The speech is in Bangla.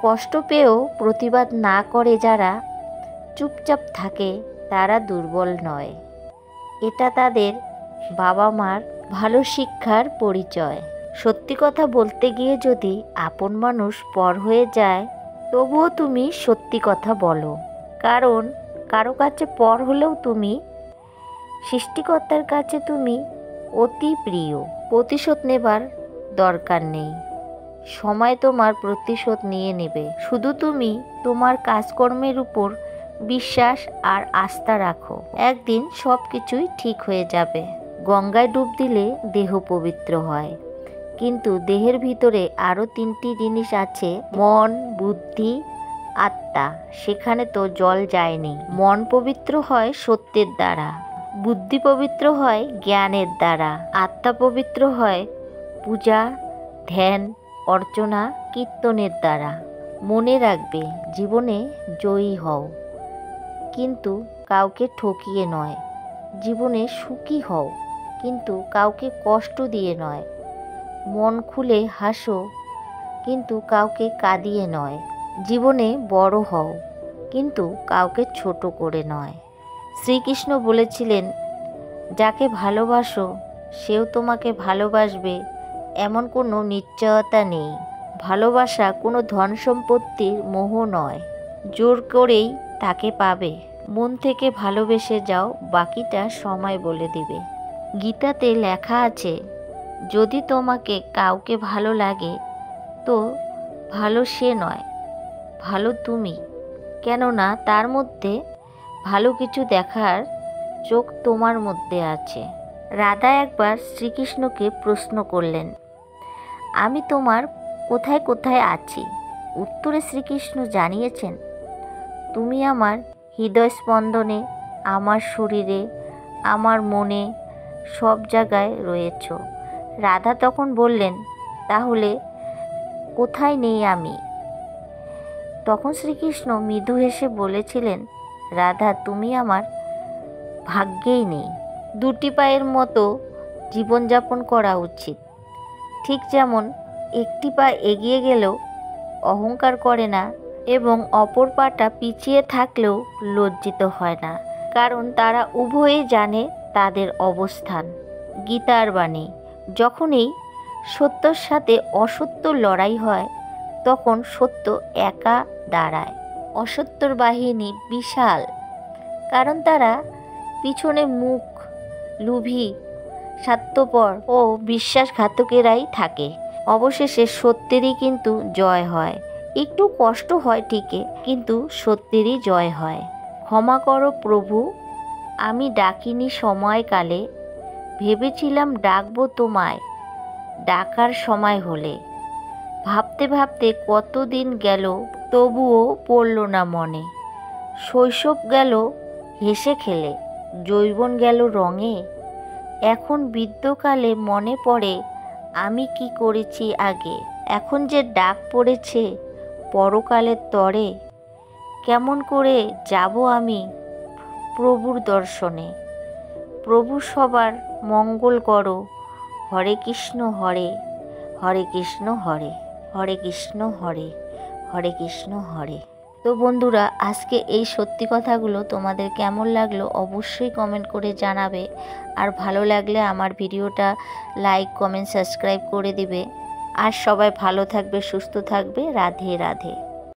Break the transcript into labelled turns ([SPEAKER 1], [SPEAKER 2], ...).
[SPEAKER 1] কষ্ট পেয়েও প্রতিবাদ না করে যারা চুপচাপ থাকে তারা দুর্বল নয়। এটা তাদের বাবা মার ভালো শিক্ষার পরিচয়। সত্যি কথা বলতে গিয়ে যদি আপন মানুষ পর হয়ে যায়, তবুও তুমি সত্যি কথা বলো, কারণ কারো কাছে পর হলেও তুমি সৃষ্টিকর্তার কাছে তুমি অতি প্রিয়। প্রতিশোধ নেবার দরকার নেই, সময় তোমার প্রতিশোধ নিয়ে নেবে। শুধু তুমি তোমার কাজকর্মের উপর বিশ্বাস আর আস্থা রাখো, একদিন সব কিছুই ঠিক হয়ে যাবে। গঙ্গায় ডুব দিলে দেহ পবিত্র হয়, কিন্তু দেহের ভিতরে আরও 3টি জিনিস আছে, মন, বুদ্ধি, আত্মা। সেখানে তো জল যায়নি। মন পবিত্র হয় সত্যের দ্বারা, বুদ্ধি পবিত্র হয় জ্ঞানের দ্বারা, আত্মা পবিত্র হয় পূজা, ধ্যান, অর্চনা, কীর্তনের দ্বারা। মনে রাখবে, জীবনে জয়ী হও, কিন্তু কাউকে ঠকিয়ে নয়। জীবনে সুখী হও, কিন্তু কাউকে কষ্ট দিয়ে নয়। মন খুলে হাসো, কিন্তু কাউকে কাঁদিয়ে নয়। জীবনে বড় হও, কিন্তু কাউকে ছোট করে নয়। শ্রীকৃষ্ণ বলেছিলেন, যাকে ভালোবাসো সেও তোমাকে ভালোবাসবে, এমন কোনো নিশ্চয়তা নেই। ভালোবাসা কোনো ধন সম্পত্তির মোহ নয়, জোর করেই তাকে পাবে। মন থেকে ভালোবেসে যাও, বাকিটা সময় বলে দিবে। গীতাতে লেখা আছে, যদি তোমাকে কাউকে ভালো লাগে তো ভালো সে নয়, ভালো তুমি, কেননা তার মধ্যে ভালো কিছু দেখার চোখ তোমার মধ্যে আছে। রাধা একবার শ্রীকৃষ্ণকে প্রশ্ন করলেন, আমি তোমার কোথায় কোথায় আছি? উত্তরে শ্রীকৃষ্ণ জানিয়েছেন, তুমি আমার হৃদয় স্পন্দনে, আমার শরীরে, আমার মনে, সব জায়গায় রয়েছ। রাধা তখন বললেন, তাহলে কোথায় নেই আমি? তখন শ্রীকৃষ্ণ মৃদু হেসে বলেছিলেন, রাধা, তুমি আমার ভাগ্যেই নেই। 2টি পায়ের মতো জীবনযাপন করা উচিত। ঠিক যেমন একটি পা এগিয়ে গেলেও অহংকার করে না এবং অপর পাটা পিছিয়ে থাকলেও লজ্জিত হয় না, কারণ তারা উভয়েই জানে তাদের অবস্থান। গীতার বাণী, যখনই সত্যর সাথে অসত্যর লড়াই হয়, তখন সত্য একা দাঁড়ায়। অসত্যর বাহিনী বিশাল, কারণ তারা পিছনে মুখ, লোভী, স্বার্থপর ও বিশ্বাসঘাতকেরাই থাকে। অবশেষে সত্যেরই কিন্তু জয় হয়। একটু কষ্ট হয় ঠিকই, কিন্তু সত্যেরই জয় হয়। ক্ষমা করো প্রভু, আমি ডাকিনি সময়কালে, ভেবেছিলাম ডাকবো তোমায় ডাকার সময় হলে। ভাবতে ভাবতে কতদিন গেল, তবুও পড়ল না মনে। শৈশব গেল হেসে খেলে, যৌবন গেল রঙে। এখন বৃদ্ধকালে মনে পড়ে আমি কি করেছি আগে। এখন যে ডাক পড়েছে পরকালের তরে, কেমন করে যাব আমি প্রভুর দর্শনে। প্রভু সবার মঙ্গল করো, হরে কৃষ্ণ হরে, হরে কৃষ্ণ হরে, হরে কৃষ্ণ হরে, হরে কৃষ্ণ হরে। তো বন্ধুরা, আজকে এই সত্যি কথাগুলো তোমাদের কেমন লাগলো অবশ্যই কমেন্ট করে জানাবে। আর ভালো লাগলে আমার ভিডিওটা লাইক, কমেন্ট, সাবস্ক্রাইব করে দিবে। আর সবাই ভালো থাকবে, সুস্থ থাকবে। রাধে রাধে।